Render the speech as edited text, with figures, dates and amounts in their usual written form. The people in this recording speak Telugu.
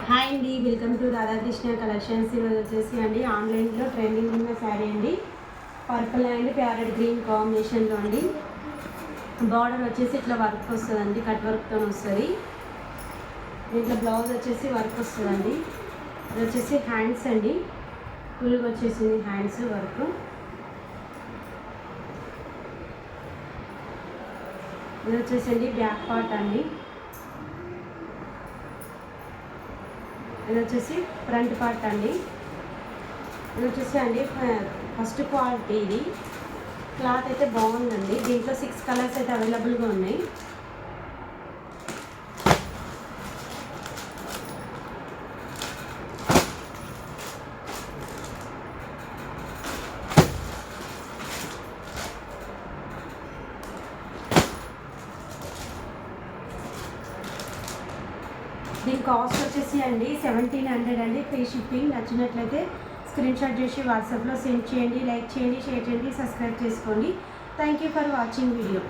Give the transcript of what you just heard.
హాయ్ అండి, వెల్కమ్ టు రాధాకృష్ణ కలెక్షన్స్. ఈరోజు వచ్చేసి అండి ఆన్లైన్లో ట్రెండింగ్ ఉన్న శారీ అండి. పర్పుల్ అండ్ ప్యారెట్ గ్రీన్ కాంబినేషన్లో అండి. బార్డర్ వచ్చేసి ఇట్లా వర్క్ వస్తుందండి, కట్ వర్క్తో వస్తుంది. దీంట్లో బ్లౌజ్ వచ్చేసి వర్క్ వస్తుందండి. ఇది వచ్చేసి హ్యాండ్స్ అండి, ఫుల్గా వచ్చేసింది హ్యాండ్స్ వర్క్. ఇది వచ్చేసి అండి బ్యాక్ పార్ట్ అండి. ఇది వచ్చేసి ఫ్రంట్ పార్ట్ అండి. ఇది వచ్చేసి అండి ఫస్ట్ క్వాలిటీ. ఇది క్లాత్ అయితే బాగుందండి. దీంట్లో 6 కలర్స్ అయితే అవైలబుల్గా ఉన్నాయి. దీని కాస్ట్ వచ్చేసి అండి 1700 అండి. Free shipping. నచ్చినట్లయితే స్క్రీన్ షాట్ చేసి వాట్సాప్లో సెండ్ చేయండి. లైక్ చేయండి, షేర్ చేయండి, సబ్స్క్రైబ్ చేసుకోండి. Thank you for watching video.